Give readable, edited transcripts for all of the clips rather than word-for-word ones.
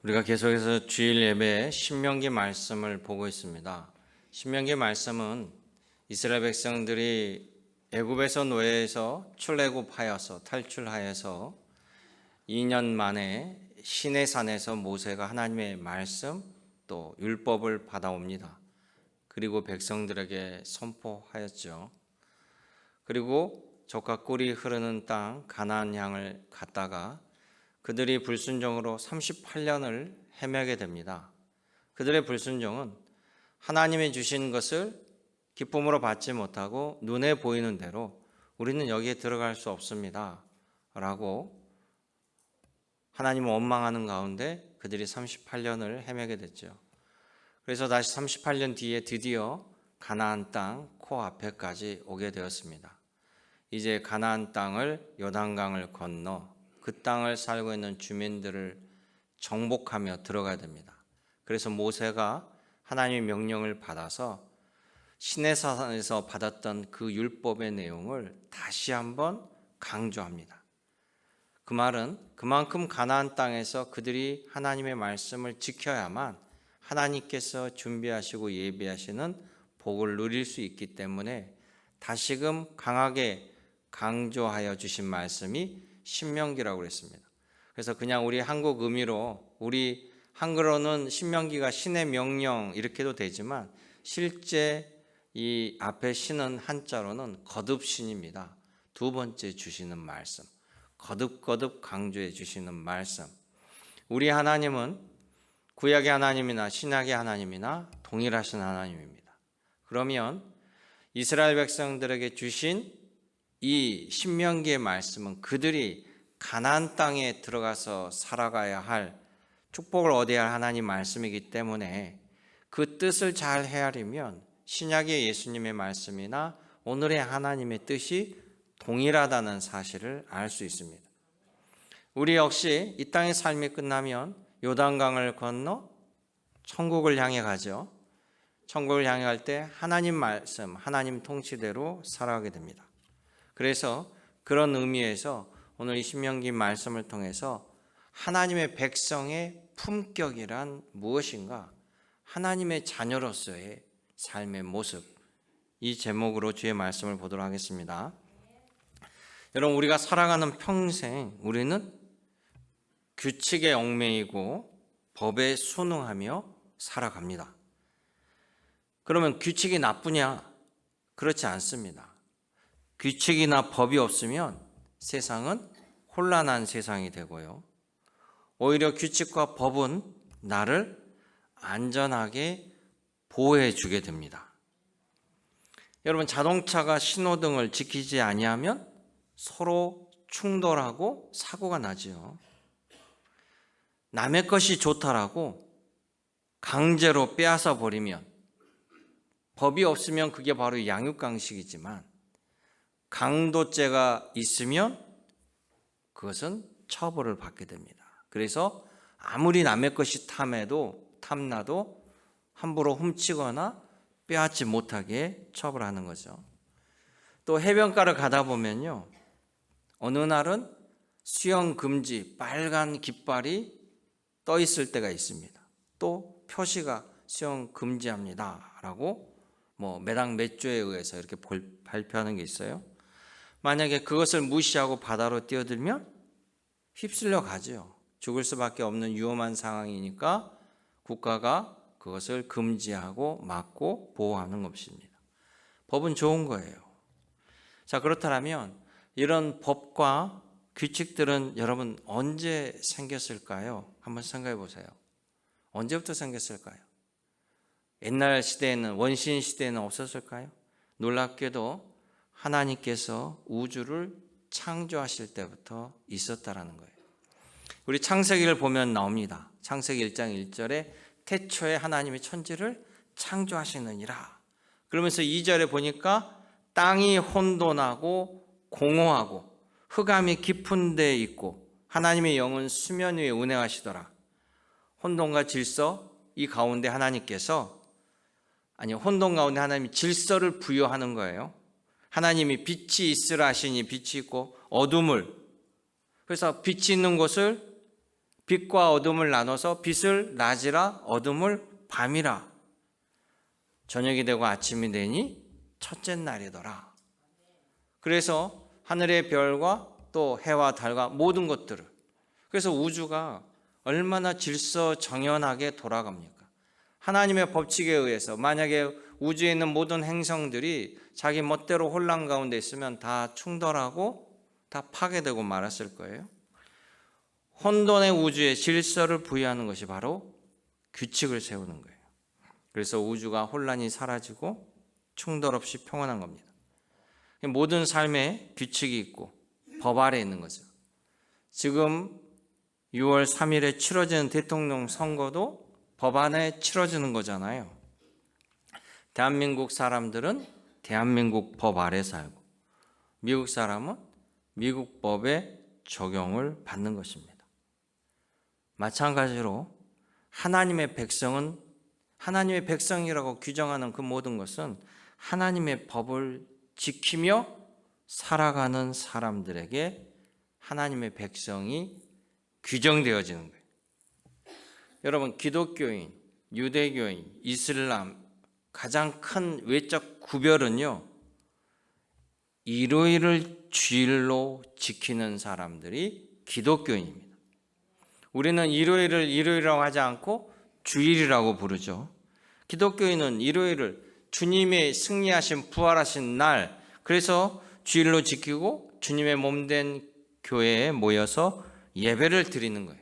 우리가 계속해서 주일 예배에 신명기 말씀을 보고 있습니다. 신명기 말씀은 이스라엘 백성들이 애굽에서 노예에서 출애굽하여서 탈출하여서 2년 만에 시내산에서 모세가 하나님의 말씀 또 율법을 받아옵니다. 그리고 백성들에게 선포하였죠. 그리고 젖과 꿀이 흐르는 땅 가나안 향을 갔다가 그들이 불순종으로 38년을 헤매게 됩니다. 그들의 불순종은 하나님이 주신 것을 기쁨으로 받지 못하고 눈에 보이는 대로 우리는 여기에 들어갈 수 없습니다 라고 하나님을 원망하는 가운데 그들이 38년을 헤매게 됐죠. 그래서 다시 38년 뒤에 드디어 가나안 땅 코앞에까지 오게 되었습니다. 이제 가나안 땅을 요단강을 건너 그 땅을 살고 있는 주민들을 정복하며 들어가야 됩니다. 그래서 모세가 하나님의 명령을 받아서 시내산에서 받았던 그 율법의 내용을 다시 한번 강조합니다. 그 말은 그만큼 가나안 땅에서 그들이 하나님의 말씀을 지켜야만 하나님께서 준비하시고 예비하시는 복을 누릴 수 있기 때문에 다시금 강하게 강조하여 주신 말씀이 신명기라고 그랬습니다. 그래서 그냥 우리 한국 의미로 우리 한글로는 신명기가 신의 명령 이렇게도 되지만 실제 이 앞에 신은 한자로는 거듭신입니다. 두 번째 주시는 말씀, 거듭거듭 강조해 주시는 말씀. 우리 하나님은 구약의 하나님이나 신약의 하나님이나 동일하신 하나님입니다. 그러면 이스라엘 백성들에게 주신 이 신명기의 말씀은 그들이 가나안 땅에 들어가서 살아가야 할 축복을 얻어야 할 하나님 말씀이기 때문에 그 뜻을 잘 헤아리면 신약의 예수님의 말씀이나 오늘의 하나님의 뜻이 동일하다는 사실을 알 수 있습니다. 우리 역시 이 땅의 삶이 끝나면 요단강을 건너 천국을 향해 가죠. 천국을 향해 갈 때 하나님 말씀, 하나님 통치대로 살아가게 됩니다. 그래서 그런 의미에서 오늘 이 신명기 말씀을 통해서 하나님의 백성의 품격이란 무엇인가? 하나님의 자녀로서의 삶의 모습, 이 제목으로 주의 말씀을 보도록 하겠습니다. 여러분, 우리가 살아가는 평생 우리는 규칙에 얽매이고 법에 순응하며 살아갑니다. 그러면 규칙이 나쁘냐? 그렇지 않습니다. 규칙이나 법이 없으면 세상은 혼란한 세상이 되고요. 오히려 규칙과 법은 나를 안전하게 보호해 주게 됩니다. 여러분, 자동차가 신호등을 지키지 아니하면 서로 충돌하고 사고가 나지요. 남의 것이 좋다라고 강제로 빼앗아 버리면 법이 없으면 그게 바로 양육강식이지만 강도죄가 있으면 그것은 처벌을 받게 됩니다. 그래서 아무리 남의 것이 탐나도 함부로 훔치거나 빼앗지 못하게 처벌하는 거죠. 또 해변가를 가다 보면요, 어느 날은 수영 금지 빨간 깃발이 떠 있을 때가 있습니다. 또 표시가 수영 금지합니다 라고 매당 몇 조에 의해서 이렇게 발표하는 게 있어요. 만약에 그것을 무시하고 바다로 뛰어들면 휩쓸려 가죠. 죽을 수밖에 없는 위험한 상황이니까 국가가 그것을 금지하고 막고 보호하는 것입니다. 법은 좋은 거예요. 자, 그렇다면 이런 법과 규칙들은 여러분 언제 생겼을까요? 한번 생각해 보세요. 언제부터 생겼을까요? 옛날 시대에는, 원신 시대에는 없었을까요? 놀랍게도 하나님께서 우주를 창조하실 때부터 있었다라는 거예요. 우리 창세기를 보면 나옵니다. 창세기 1장 1절에 태초에 하나님이 천지를 창조하시느니라. 그러면서 2절에 보니까 땅이 혼돈하고 공허하고 흑암이 깊은 데에 있고 하나님의 영은 수면 위에 운행하시더라. 혼돈과 질서, 이 가운데 혼돈 가운데 하나님이 질서를 부여하는 거예요. 하나님이 빛이 있으라 하시니 빛이 있고 어둠을, 그래서 빛이 있는 곳을 빛과 어둠을 나눠서 빛을 낮이라 어둠을 밤이라. 저녁이 되고 아침이 되니 첫째 날이더라. 그래서 하늘의 별과 또 해와 달과 모든 것들을, 그래서 우주가 얼마나 질서정연하게 돌아갑니까? 하나님의 법칙에 의해서 만약에 우주에 있는 모든 행성들이 자기 멋대로 혼란 가운데 있으면 다 충돌하고 다 파괴되고 말았을 거예요. 혼돈의 우주에 질서를 부여하는 것이 바로 규칙을 세우는 거예요. 그래서 우주가 혼란이 사라지고 충돌 없이 평온한 겁니다. 모든 삶에 규칙이 있고 법 아래 있는 거죠. 지금 6월 3일에 치러지는 대통령 선거도 법 안에 치러지는 거잖아요. 대한민국 사람들은 대한민국 법 아래 살고 미국 사람은 미국 법의 적용을 받는 것입니다. 마찬가지로 하나님의 백성은 하나님의 백성이라고 규정하는 그 모든 것은 하나님의 법을 지키며 살아가는 사람들에게 하나님의 백성이 규정되어지는 거예요. 여러분, 기독교인, 유대교인, 이슬람 가장 큰 외적 구별은요, 일요일을 주일로 지키는 사람들이 기독교인입니다. 우리는 일요일을 일요일이라고 하지 않고 주일이라고 부르죠. 기독교인은 일요일을 주님의 승리하신 부활하신 날, 그래서 주일로 지키고 주님의 몸된 교회에 모여서 예배를 드리는 거예요.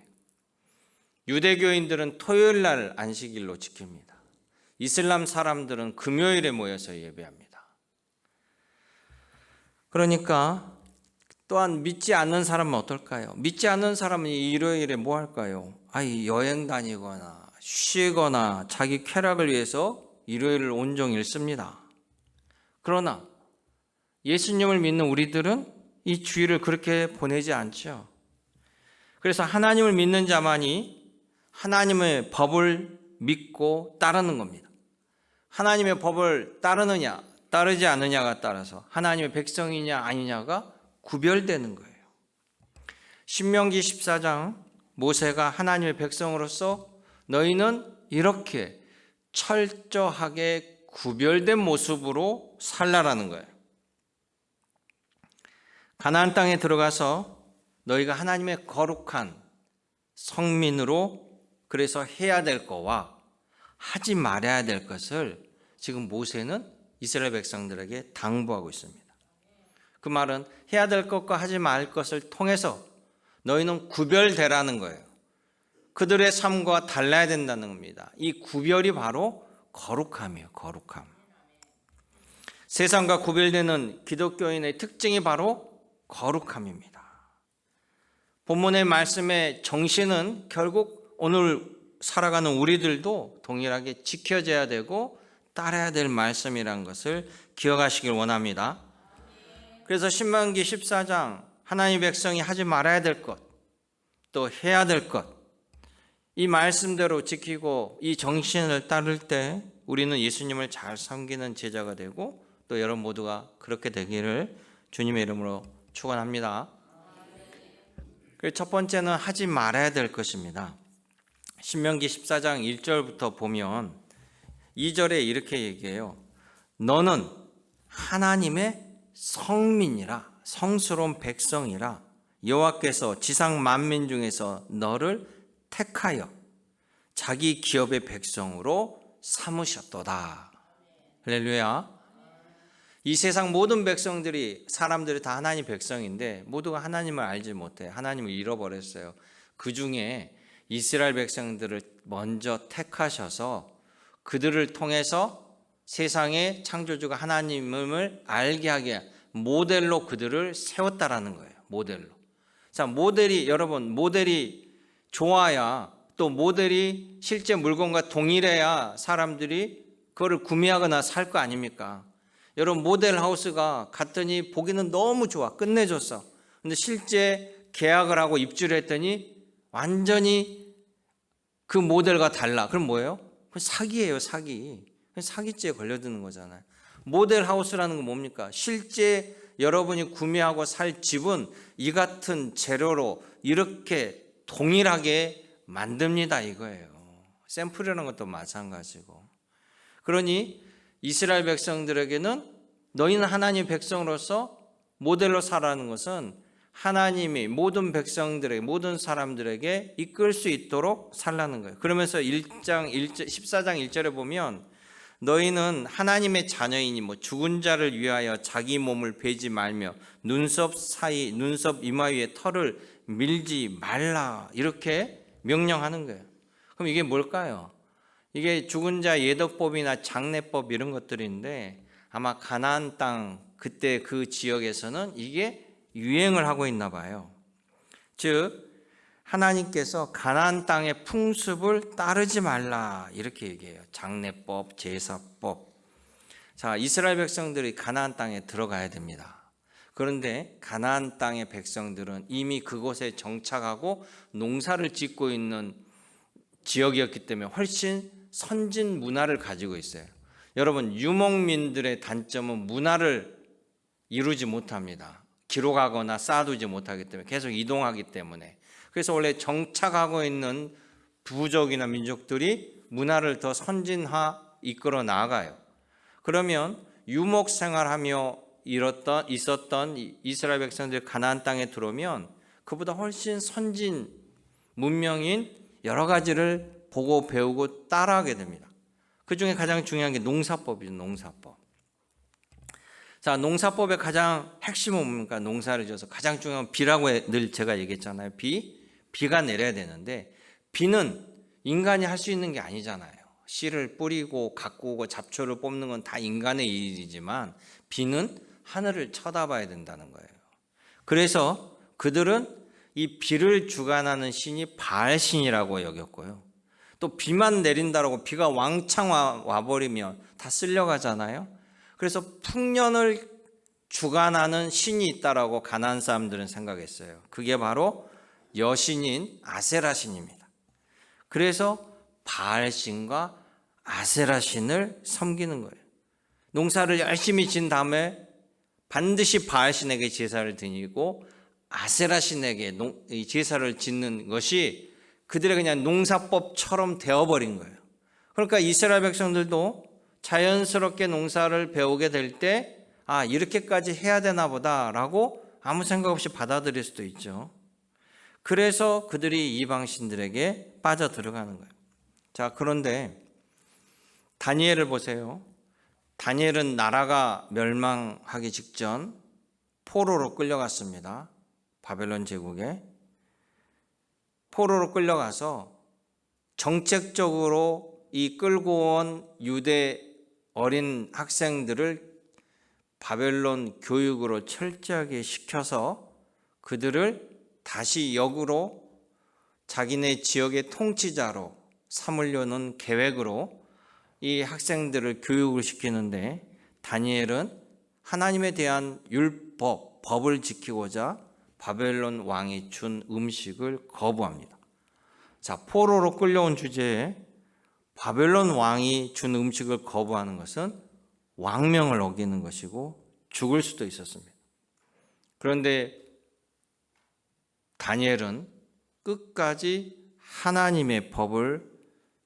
유대교인들은 토요일 날 안식일로 지킵니다. 이슬람 사람들은 금요일에 모여서 예배합니다. 그러니까 또한 믿지 않는 사람은 어떨까요? 믿지 않는 사람은 일요일에 뭐 할까요? 여행 다니거나 쉬거나 자기 쾌락을 위해서 일요일을 온종일 씁니다. 그러나 예수님을 믿는 우리들은 이 주일을 그렇게 보내지 않죠. 그래서 하나님을 믿는 자만이 하나님의 법을 믿고 따르는 겁니다. 하나님의 법을 따르느냐 따르지 않느냐가 따라서 하나님의 백성이냐 아니냐가 구별되는 거예요. 신명기 14장, 모세가 하나님의 백성으로서 너희는 이렇게 철저하게 구별된 모습으로 살라라는 거예요. 가나안 땅에 들어가서 너희가 하나님의 거룩한 성민으로, 그래서 해야 될 거와 하지 말아야 될 것을 지금 모세는 이스라엘 백성들에게 당부하고 있습니다. 그 말은 해야 될 것과 하지 말 것을 통해서 너희는 구별되라는 거예요. 그들의 삶과 달라야 된다는 겁니다. 이 구별이 바로 거룩함이에요. 거룩함. 세상과 구별되는 기독교인의 특징이 바로 거룩함입니다. 본문의 말씀의 정신은 결국 오늘 살아가는 우리들도 동일하게 지켜져야 되고 따라야 될 말씀이라는 것을 기억하시길 원합니다. 그래서 신명기 14장 하나님의 백성이 하지 말아야 될 것, 또 해야 될 것, 이 말씀대로 지키고 이 정신을 따를 때 우리는 예수님을 잘 섬기는 제자가 되고 또 여러분 모두가 그렇게 되기를 주님의 이름으로 축원합니다. 첫 번째는 하지 말아야 될 것입니다. 신명기 14장 1절부터 보면 2절에 이렇게 얘기해요. 너는 하나님의 성민이라, 성스러운 백성이라 여호와께서 지상 만민 중에서 너를 택하여 자기 기업의 백성으로 삼으셨도다. 할렐루야. 이 세상 모든 백성들이, 사람들이 다 하나님 백성인데 모두가 하나님을 알지 못해 하나님을 잃어버렸어요. 그 중에 이스라엘 백성들을 먼저 택하셔서 그들을 통해서 세상의 창조주가 하나님을 알게 하게 모델로 그들을 세웠다라는 거예요. 모델로. 자, 모델이, 여러분, 모델이 좋아야, 또 모델이 실제 물건과 동일해야 사람들이 그거를 구매하거나 살 거 아닙니까? 여러분, 모델 하우스가 갔더니 보기는 너무 좋아, 끝내줬어. 근데 실제 계약을 하고 입주를 했더니 완전히 그 모델과 달라. 그럼 뭐예요? 그건 사기예요, 사기. 사기죄에 걸려드는 거잖아요. 모델 하우스라는 건 뭡니까? 실제 여러분이 구매하고 살 집은 이 같은 재료로 이렇게 동일하게 만듭니다 이거예요. 샘플이라는 것도 마찬가지고. 그러니 이스라엘 백성들에게는 너희는 하나님 백성으로서 모델로 살아가는 것은 하나님이 모든 백성들에게, 모든 사람들에게 이끌 수 있도록 살라는 거예요. 그러면서 14장 1절에 보면 너희는 하나님의 자녀이니 죽은 자를 위하여 자기 몸을 베지 말며 눈썹 이마 위에 털을 밀지 말라 이렇게 명령하는 거예요. 그럼 이게 뭘까요? 이게 죽은 자 예덕법이나 장례법 이런 것들인데 아마 가나안 땅 그때 그 지역에서는 이게 유행을 하고 있나 봐요. 즉 하나님께서 가나안 땅의 풍습을 따르지 말라 이렇게 얘기해요. 장례법, 제사법. 자, 이스라엘 백성들이 가나안 땅에 들어가야 됩니다. 그런데 가나안 땅의 백성들은 이미 그곳에 정착하고 농사를 짓고 있는 지역이었기 때문에 훨씬 선진 문화를 가지고 있어요. 여러분, 유목민들의 단점은 문화를 이루지 못합니다. 기록하거나 쌓아두지 못하기 때문에 계속 이동하기 때문에. 그래서 원래 정착하고 있는 부족이나 민족들이 문화를 더 선진화 이끌어 나가요. 그러면 유목 생활하며 있었던 이스라엘 백성들이 가나안 땅에 들어오면 그보다 훨씬 선진 문명인 여러 가지를 보고 배우고 따라하게 됩니다. 그 중에 가장 중요한 게 농사법이죠. 농사법. 자, 농사법의 가장 핵심은 뭡니까? 농사를 지어서 가장 중요한 비라고 늘 제가 얘기했잖아요. 비가 내려야 되는데 비는 인간이 할 수 있는 게 아니잖아요. 씨를 뿌리고 가꾸고 잡초를 뽑는 건 다 인간의 일이지만 비는 하늘을 쳐다봐야 된다는 거예요. 그래서 그들은 이 비를 주관하는 신이 바알신이라고 여겼고요. 또 비만 내린다라고 비가 왕창 와버리면 다 쓸려가잖아요. 그래서 풍년을 주관하는 신이 있다라고 가나안 사람들은 생각했어요. 그게 바로 여신인 아세라 신입니다. 그래서 바알신과 아세라 신을 섬기는 거예요. 농사를 열심히 진 다음에 반드시 바알신에게 제사를 드리고 아세라 신에게 제사를 짓는 것이 그들의 그냥 농사법처럼 되어버린 거예요. 그러니까 이스라엘 백성들도 자연스럽게 농사를 배우게 될 때 이렇게까지 해야 되나 보다라고 아무 생각 없이 받아들일 수도 있죠. 그래서 그들이 이방신들에게 빠져들어가는 거예요. 자, 그런데 다니엘을 보세요. 다니엘은 나라가 멸망하기 직전 포로로 끌려갔습니다. 바벨론 제국에. 포로로 끌려가서 정책적으로 이 끌고 온 유대 어린 학생들을 바벨론 교육으로 철저하게 시켜서 그들을 다시 역으로 자기네 지역의 통치자로 삼으려는 계획으로 이 학생들을 교육을 시키는데 다니엘은 하나님에 대한 율법, 법을 지키고자 바벨론 왕이 준 음식을 거부합니다. 자, 포로로 끌려온 주제에 바벨론 왕이 준 음식을 거부하는 것은 왕명을 어기는 것이고 죽을 수도 있었습니다. 그런데 다니엘은 끝까지 하나님의 법을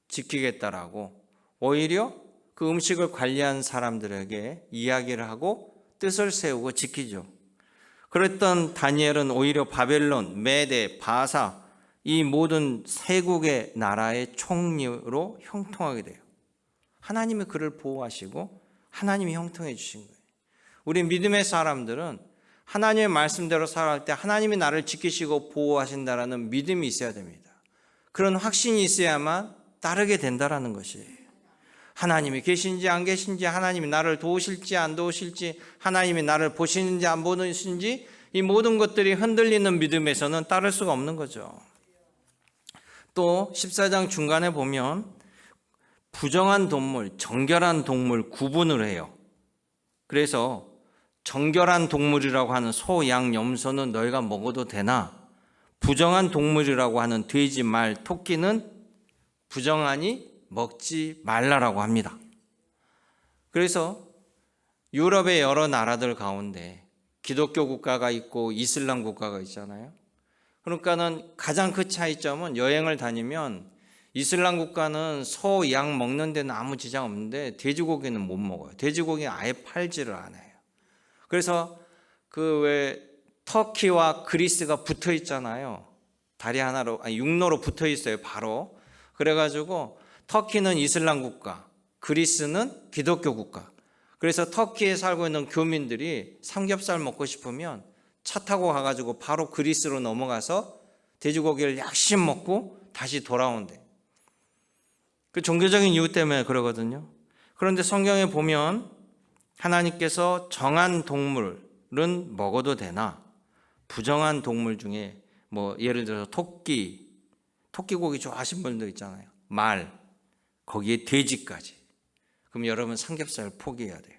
지키겠다라고 오히려 그 음식을 관리한 사람들에게 이야기를 하고 뜻을 세우고 지키죠. 그랬던 다니엘은 오히려 바벨론, 메데, 바사 이 모든 세국의 나라의 총리로 형통하게 돼요. 하나님이 그를 보호하시고 하나님이 형통해 주신 거예요. 우리 믿음의 사람들은 하나님의 말씀대로 살아갈 때 하나님이 나를 지키시고 보호하신다라는 믿음이 있어야 됩니다. 그런 확신이 있어야만 따르게 된다라는 것이에요. 하나님이 계신지 안 계신지, 하나님이 나를 도우실지 안 도우실지, 하나님이 나를 보시는지 안 보시는지, 이 모든 것들이 흔들리는 믿음에서는 따를 수가 없는 거죠. 또 14장 중간에 보면 부정한 동물, 정결한 동물 구분을 해요. 그래서 정결한 동물이라고 하는 소, 양, 염소는 너희가 먹어도 되나, 부정한 동물이라고 하는 돼지, 말, 토끼는 부정하니 먹지 말라라고 합니다. 그래서 유럽의 여러 나라들 가운데 기독교 국가가 있고 이슬람 국가가 있잖아요. 그러니까는 가장 큰 차이점은 여행을 다니면 이슬람 국가는 소, 양 먹는 데는 아무 지장 없는데 돼지고기는 못 먹어요. 돼지고기 아예 팔지를 않아요. 그래서 그 왜 터키와 그리스가 붙어 있잖아요. 다리 하나로, 아니 육로로 붙어 있어요. 바로. 그래가지고 터키는 이슬람 국가, 그리스는 기독교 국가. 그래서 터키에 살고 있는 교민들이 삼겹살 먹고 싶으면 차 타고 가가지고 바로 그리스로 넘어가서 돼지고기를 약심 먹고 다시 돌아온대. 그 종교적인 이유 때문에 그러거든요. 그런데 성경에 보면 하나님께서 정한 동물은 먹어도 되나 부정한 동물 중에 뭐 예를 들어서 토끼고기 좋아하시는 분도 있잖아요. 말, 거기에 돼지까지. 그럼 여러분 삼겹살 포기해야 돼요.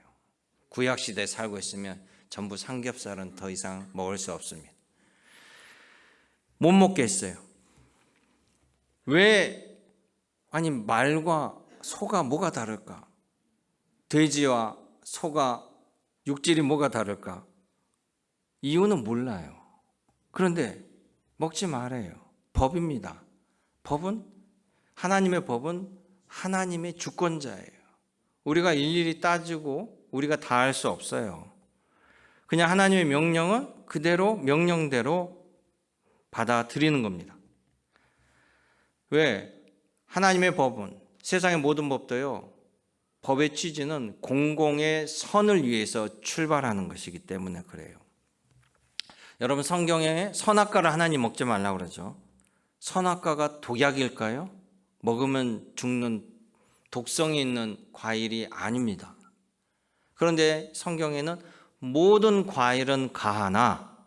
구약시대에 살고 있으면 전부 삼겹살은 더 이상 먹을 수 없습니다. 못 먹겠어요. 왜? 아니 말과 소가 뭐가 다를까? 돼지와 소가 육질이 뭐가 다를까? 이유는 몰라요. 그런데 먹지 말아요. 법입니다. 하나님의 법은 하나님의 주권자예요. 우리가 일일이 따지고 우리가 다 할 수 없어요. 그냥 하나님의 명령은 그대로 명령대로 받아들이는 겁니다. 왜? 하나님의 법은 세상의 모든 법도요. 법의 취지는 공공의 선을 위해서 출발하는 것이기 때문에 그래요. 여러분 성경에 선악과를 하나님 먹지 말라고 그러죠. 선악과가 독약일까요? 먹으면 죽는 독성이 있는 과일이 아닙니다. 그런데 성경에는 모든 과일은 가하나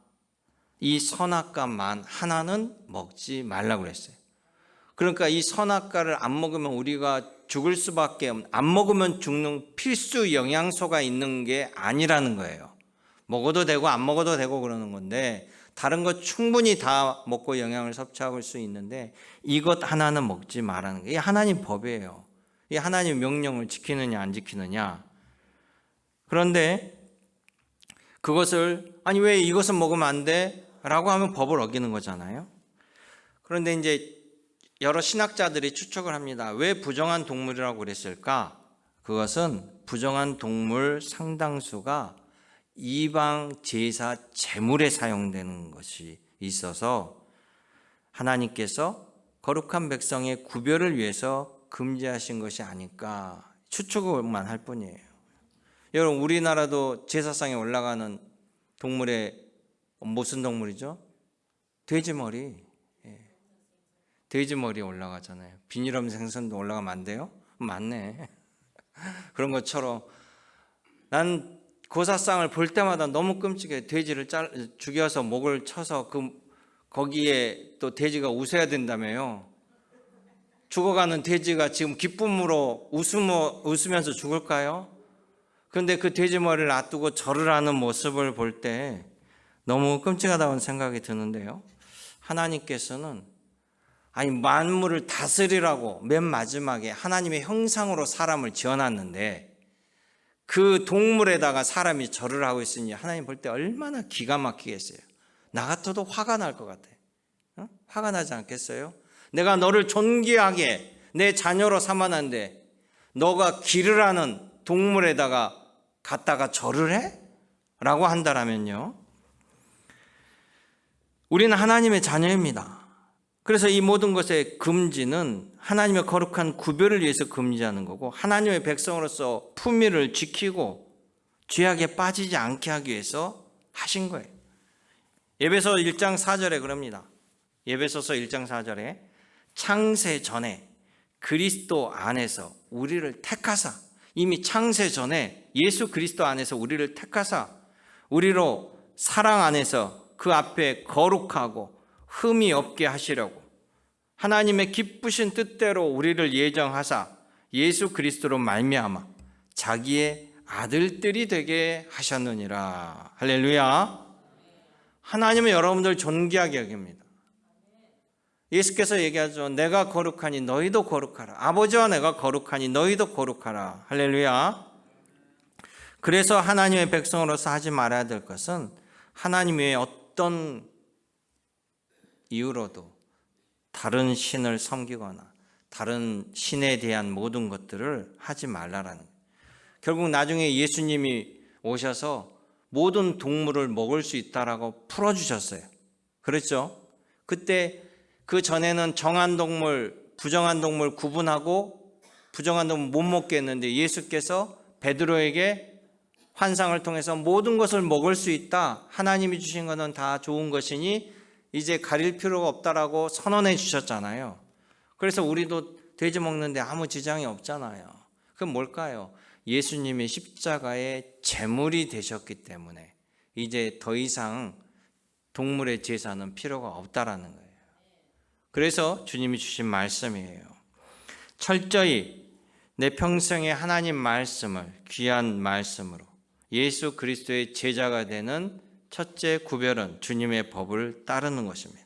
이 선악과만 하나는 먹지 말라고 그랬어요. 그러니까 이 선악과를 안 먹으면 우리가 죽을 수밖에 없는, 안 먹으면 죽는 필수 영양소가 있는 게 아니라는 거예요. 먹어도 되고 안 먹어도 되고 그러는 건데 다른 거 충분히 다 먹고 영양을 섭취할 수 있는데 이것 하나는 먹지 말라는 거예요. 이게 하나님 법이에요. 이게 하나님 명령을 지키느냐 안 지키느냐. 그런데 그것을 아니 왜 이것은 먹으면 안 돼? 라고 하면 법을 어기는 거잖아요. 그런데 이제 여러 신학자들이 추측을 합니다. 왜 부정한 동물이라고 그랬을까? 그것은 부정한 동물 상당수가 이방 제사 제물에 사용되는 것이 있어서 하나님께서 거룩한 백성의 구별을 위해서 금지하신 것이 아닐까 추측만 할 뿐이에요. 여러분 우리나라도 제사상에 올라가는 동물의 무슨 동물이죠? 돼지머리. 돼지머리에 올라가잖아요. 비닐하면 생선도 올라가면 안 돼요? 맞네. 그런 것처럼 난 고사상을 볼 때마다 너무 끔찍해. 돼지를 죽여서 목을 쳐서 거기에 또 돼지가 웃어야 된다며요. 죽어가는 돼지가 지금 기쁨으로 웃으면서 죽을까요? 그런데 그 돼지 머리를 놔두고 절을 하는 모습을 볼 때 너무 끔찍하다는 생각이 드는데요. 하나님께서는 아니 만물을 다스리라고 맨 마지막에 하나님의 형상으로 사람을 지어놨는데 그 동물에다가 사람이 절을 하고 있으니 하나님 볼 때 얼마나 기가 막히겠어요. 나 같아도 화가 날 것 같아. 화가 나지 않겠어요? 내가 너를 존귀하게 내 자녀로 삼아놨는데 너가 길을 하는 동물에다가 갖다가 절을 해? 라고 한다라면요. 우리는 하나님의 자녀입니다. 그래서 이 모든 것의 금지는 하나님의 거룩한 구별을 위해서 금지하는 거고 하나님의 백성으로서 품위를 지키고 죄악에 빠지지 않게 하기 위해서 하신 거예요. 에베소 1장 4절에 그럽니다. 에베소서 1장 4절에 창세 전에 그리스도 안에서 우리를 택하사 이미 창세 전에 예수 그리스도 안에서 우리를 택하사 우리로 사랑 안에서 그 앞에 거룩하고 흠이 없게 하시려고 하나님의 기쁘신 뜻대로 우리를 예정하사 예수 그리스도로 말미암아 자기의 아들들이 되게 하셨느니라. 할렐루야. 하나님은 여러분들 존귀하게 여깁니다. 예수께서 얘기하죠. 내가 거룩하니 너희도 거룩하라. 아버지와 내가 거룩하니 너희도 거룩하라. 할렐루야. 그래서 하나님의 백성으로서 하지 말아야 될 것은 하나님 외에 어떤 이유로도 다른 신을 섬기거나 다른 신에 대한 모든 것들을 하지 말라라는 거예요. 결국 나중에 예수님이 오셔서 모든 동물을 먹을 수 있다라고 풀어주셨어요. 그렇죠? 그때 그 전에는 정한 동물, 부정한 동물 구분하고 부정한 동물 못 먹게 했는데 예수께서 베드로에게 환상을 통해서 모든 것을 먹을 수 있다. 하나님이 주신 것은 다 좋은 것이니 이제 가릴 필요가 없다라고 선언해 주셨잖아요. 그래서 우리도 돼지 먹는데 아무 지장이 없잖아요. 그건 뭘까요? 예수님이 십자가의 제물이 되셨기 때문에 이제 더 이상 동물의 제사는 필요가 없다라는 거예요. 그래서 주님이 주신 말씀이에요. 철저히 내 평생에 하나님 말씀을 귀한 말씀으로 예수 그리스도의 제자가 되는 첫째 구별은 주님의 법을 따르는 것입니다.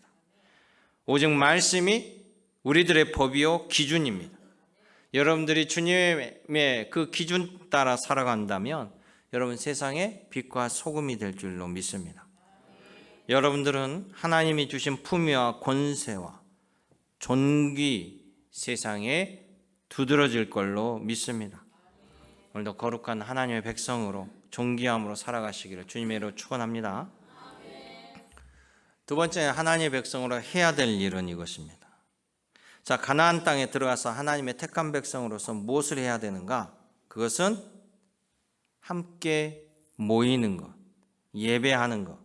오직 말씀이 우리들의 법이요 기준입니다. 여러분들이 주님의 그 기준 따라 살아간다면 여러분 세상의 빛과 소금이 될 줄로 믿습니다. 여러분들은 하나님이 주신 품위와 권세와 존귀 세상에 두드러질 걸로 믿습니다. 오늘도 거룩한 하나님의 백성으로 존귀함으로 살아가시기를 주님의 이름으로 축원합니다. 두 번째 하나님의 백성으로 해야 될 일은 이것입니다. 자, 가나안 땅에 들어가서 하나님의 택한 백성으로서 무엇을 해야 되는가? 그것은 함께 모이는 것, 예배하는 것,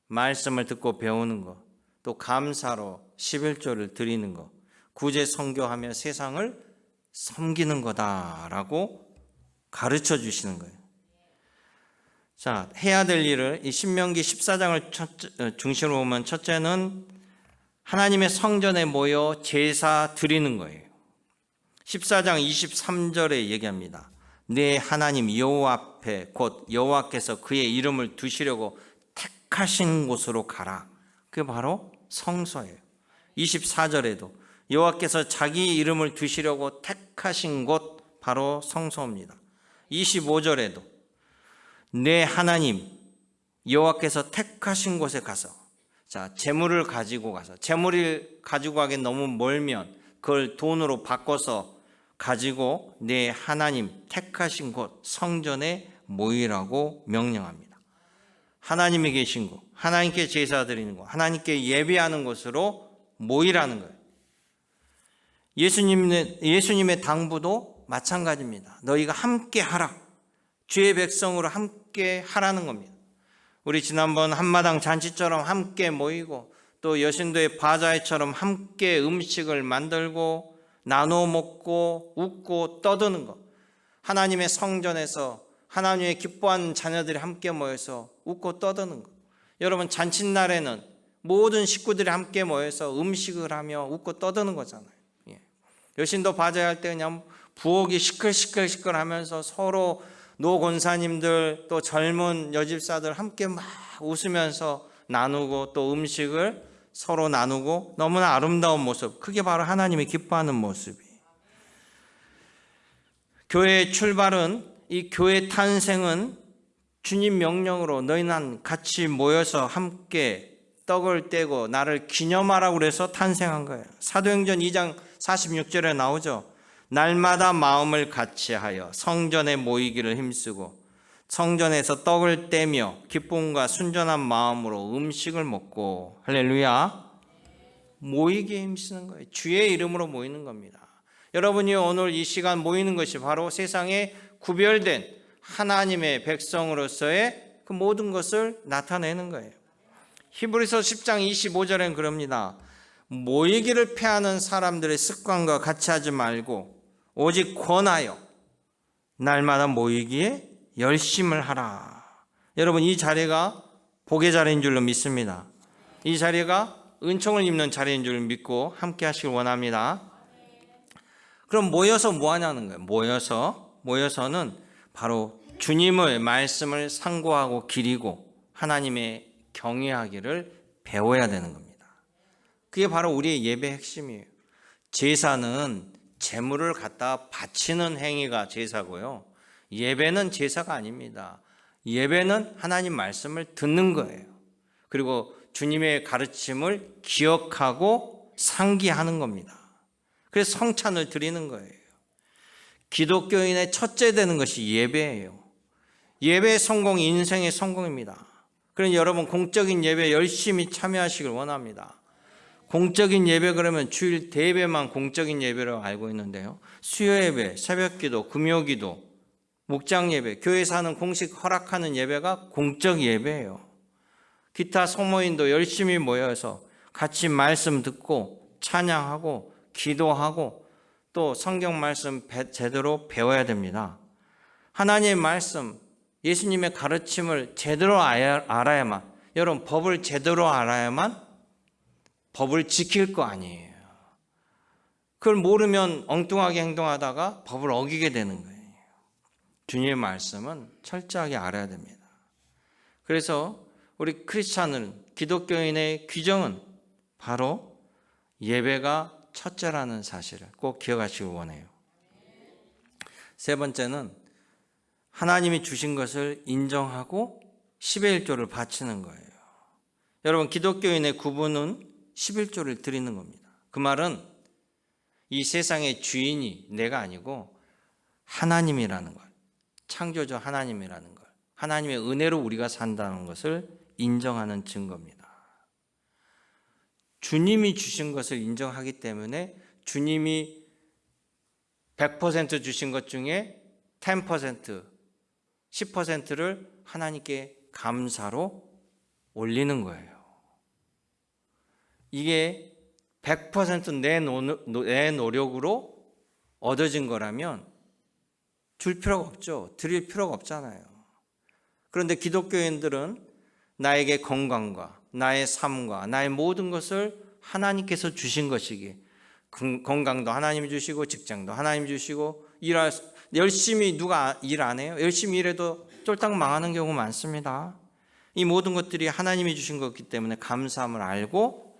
말씀을 듣고 배우는 것, 또 감사로 11조를 드리는 것, 구제 선교하며 세상을 섬기는 거다라고 가르쳐 주시는 거예요. 자, 해야 될 일을 이 신명기 14장을 중심으로 보면 첫째는 하나님의 성전에 모여 제사 드리는 거예요. 14장 23절에 얘기합니다. 내 하나님 여호와 앞에 곧 여호와께서 그의 이름을 두시려고 택하신 곳으로 가라. 그게 바로 성소예요. 24절에도 여호와께서 자기 이름을 두시려고 택하신 곳 바로 성소입니다. 25절에도 내 하나님 여호와께서 택하신 곳에 가서, 자, 재물을 가지고 가서, 재물을 가지고 가기 너무 멀면 그걸 돈으로 바꿔서 가지고 내 하나님 택하신 곳 성전에 모이라고 명령합니다. 하나님이 계신 곳, 하나님께 제사 드리는 곳, 하나님께 예배하는 곳으로 모이라는 거예요. 예수님의 당부도 마찬가지입니다. 너희가 함께 하라. 주의 백성으로 함께 하라는 겁니다. 우리 지난번 한마당 잔치처럼 함께 모이고 또 여신도의 바자회처럼 함께 음식을 만들고 나눠 먹고 웃고 떠드는 것. 하나님의 성전에서 하나님의 기뻐하는 자녀들이 함께 모여서 웃고 떠드는 것. 여러분 잔칫날에는 모든 식구들이 함께 모여서 음식을 하며 웃고 떠드는 거잖아요. 여신도 바자회할 때 그냥 부엌이 시끌시끌 하면서 서로 노 권사님들 또 젊은 여집사들 함께 막 웃으면서 나누고 또 음식을 서로 나누고 너무나 아름다운 모습, 그게 바로 하나님이 기뻐하는 모습이에요. 교회의 출발은, 이 교회 탄생은 주님 명령으로 너희는 같이 모여서 함께 떡을 떼고 나를 기념하라고 그래서 탄생한 거예요. 사도행전 2장 46절에 나오죠. 날마다 마음을 같이하여 성전에 모이기를 힘쓰고 성전에서 떡을 떼며 기쁨과 순전한 마음으로 음식을 먹고, 할렐루야, 모이기에 힘쓰는 거예요. 주의 이름으로 모이는 겁니다. 여러분이 오늘 이 시간 모이는 것이 바로 세상에 구별된 하나님의 백성으로서의 그 모든 것을 나타내는 거예요. 히브리서 10장 25절엔 그럽니다. 모이기를 패하는 사람들의 습관과 같이 하지 말고 오직 권하여 날마다 모이기에 열심을 하라. 여러분 이 자리가 복의 자리인 줄로 믿습니다. 이 자리가 은총을 입는 자리인 줄 믿고 함께 하시길 원합니다. 그럼 모여서 뭐 하냐는 거예요. 모여서는 바로 주님의 말씀을 상고하고 기리고 하나님의 경외하기를 배워야 되는 겁니다. 그게 바로 우리의 예배의 핵심이에요. 제사는 제물을 갖다 바치는 행위가 제사고요. 예배는 제사가 아닙니다. 예배는 하나님 말씀을 듣는 거예요. 그리고 주님의 가르침을 기억하고 상기하는 겁니다. 그래서 성찬을 드리는 거예요. 기독교인의 첫째 되는 것이 예배예요. 예배의 성공이 인생의 성공입니다. 그러니 여러분 공적인 예배 열심히 참여하시길 원합니다. 공적인 예배 그러면 주일 대예배만 공적인 예배로 알고 있는데요. 수요 예배, 새벽 기도, 금요 기도, 목장 예배, 교회에서 하는 공식 허락하는 예배가 공적 예배예요. 기타 소모인도 열심히 모여서 같이 말씀 듣고 찬양하고 기도하고 또 성경 말씀 제대로 배워야 됩니다. 하나님의 말씀, 예수님의 가르침을 제대로 알아야만, 여러분 법을 제대로 알아야만 법을 지킬 거 아니에요. 그걸 모르면 엉뚱하게 행동하다가 법을 어기게 되는 거예요. 주님의 말씀은 철저하게 알아야 됩니다. 그래서 우리 크리스찬은, 기독교인의 규정은 바로 예배가 첫째라는 사실을 꼭 기억하시길 원해요. 세 번째는 하나님이 주신 것을 인정하고 10의 1조를 바치는 거예요. 여러분 기독교인의 구분은 11조를 드리는 겁니다. 그 말은 이 세상의 주인이 내가 아니고 하나님이라는 걸, 창조주 하나님이라는 걸, 하나님의 은혜로 우리가 산다는 것을 인정하는 증거입니다. 주님이 주신 것을 인정하기 때문에 주님이 100% 주신 것 중에 10%, 10%를 하나님께 감사로 올리는 거예요. 이게 100% 내 노력으로 얻어진 거라면 줄 필요가 없죠. 드릴 필요가 없잖아요. 그런데 기독교인들은 나에게 건강과 나의 삶과 나의 모든 것을 하나님께서 주신 것이기에, 건강도 하나님이 주시고 직장도 하나님이 주시고 열심히 누가 일 안 해요? 열심히 일해도 쫄딱 망하는 경우 많습니다. 이 모든 것들이 하나님이 주신 것이기 때문에 감사함을 알고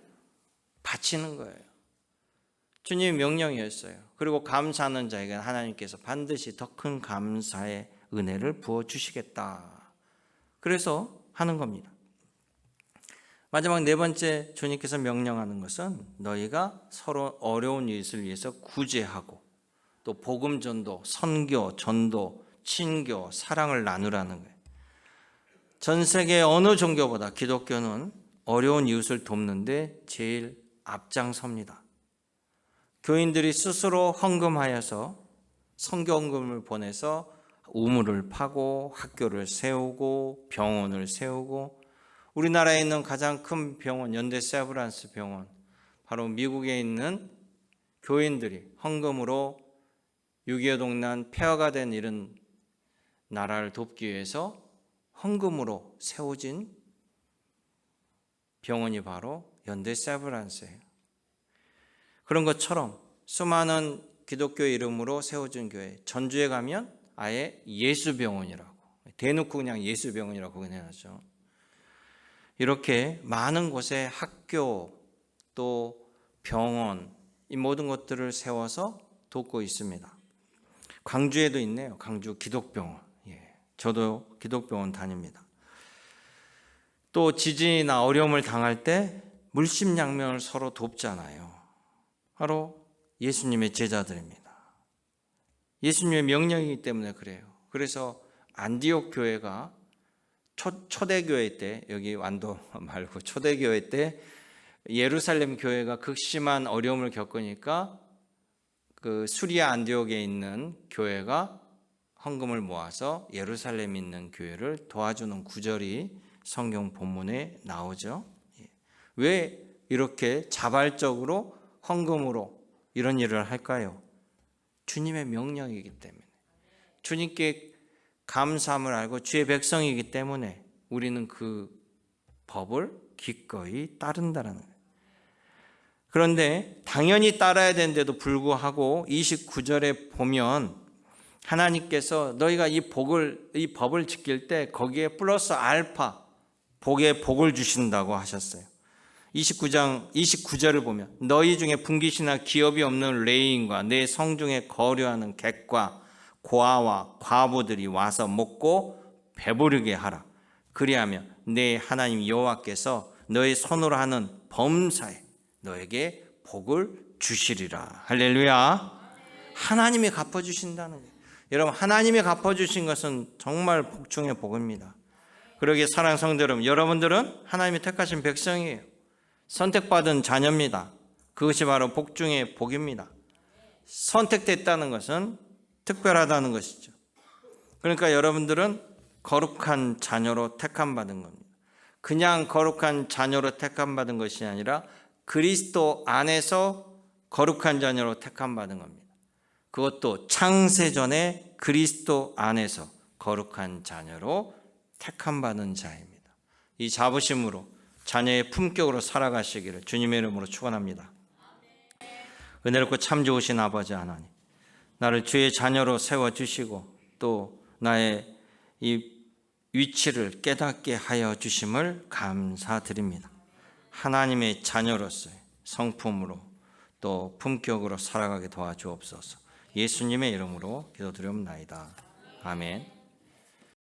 바치는 거예요. 주님의 명령이었어요. 그리고 감사하는 자에게 하나님께서 반드시 더 큰 감사의 은혜를 부어주시겠다. 그래서 하는 겁니다. 마지막 네 번째 주님께서 명령하는 것은 너희가 서로 어려운 이웃을 위해서 구제하고 또 복음 전도, 선교, 전도, 친교, 사랑을 나누라는 거예요. 전 세계 어느 종교보다 기독교는 어려운 이웃을 돕는데 제일 앞장섭니다. 교인들이 스스로 헌금하여서 선교헌금을 보내서 우물을 파고 학교를 세우고 병원을 세우고, 우리나라에 있는 가장 큰 병원 연대 세브란스 병원, 바로 미국에 있는 교인들이 헌금으로 6.25 동란 폐허가 된 이런 나라를 돕기 위해서 헌금으로 세워진 병원이 바로 연대 세브란스예요. 그런 것처럼 수많은 기독교 이름으로 세워진 교회, 전주에 가면 아예 예수병원이라고, 대놓고 그냥 예수병원이라고 그냥 해놨죠. 이렇게 많은 곳에 학교 또 병원, 이 모든 것들을 세워서 돕고 있습니다. 광주에도 있네요. 광주 기독병원. 저도 기독병원 다닙니다. 또 지진이나 어려움을 당할 때 물심양면을 서로 돕잖아요. 바로 예수님의 제자들입니다. 예수님의 명령이기 때문에 그래요. 그래서 안디옥 교회가 초대교회 때, 여기 완도 말고 초대교회 때 예루살렘 교회가 극심한 어려움을 겪으니까 그 수리아 안디옥에 있는 교회가 헌금을 모아서 예루살렘에 있는 교회를 도와주는 구절이 성경 본문에 나오죠. 왜 이렇게 자발적으로 헌금으로 이런 일을 할까요? 주님의 명령이기 때문에, 주님께 감사함을 알고 주의 백성이기 때문에 우리는 그 법을 기꺼이 따른다는 거예요. 그런데 당연히 따라야 되는데도 불구하고 29절에 보면 하나님께서 너희가 이 법을 지킬 때 거기에 플러스 알파 복의 복을 주신다고 하셨어요. 29절을 보면 너희 중에 분깃이나 기업이 없는 레위인과 내 성중에 거류하는 객과 고아와 과부들이 와서 먹고 배부르게 하라. 그리하면 내 하나님 여호와께서 너의 손으로 하는 범사에 너에게 복을 주시리라. 할렐루야. 하나님이 갚아주신다는 거예요. 여러분, 하나님이 갚아주신 것은 정말 복 중의 복입니다. 그러기에 사랑하는 성도 여러분, 여러분들은 하나님이 택하신 백성이에요. 선택받은 자녀입니다. 그것이 바로 복 중의 복입니다. 선택됐다는 것은 특별하다는 것이죠. 그러니까 여러분들은 거룩한 자녀로 택함받은 겁니다. 그냥 거룩한 자녀로 택함받은 것이 아니라 그리스도 안에서 거룩한 자녀로 택함받은 겁니다. 그것도 창세전에 그리스도 안에서 거룩한 자녀로 택함받은 자입니다. 이 자부심으로 자녀의 품격으로 살아가시기를 주님의 이름으로 축원합니다. 은혜롭고 참 좋으신 아버지 하나님, 나를 주의 자녀로 세워주시고 또 나의 이 위치를 깨닫게 하여 주심을 감사드립니다. 하나님의 자녀로서의 성품으로 또 품격으로 살아가게 도와주옵소서. 예수님의 이름으로 기도드리옵나이다. 아멘.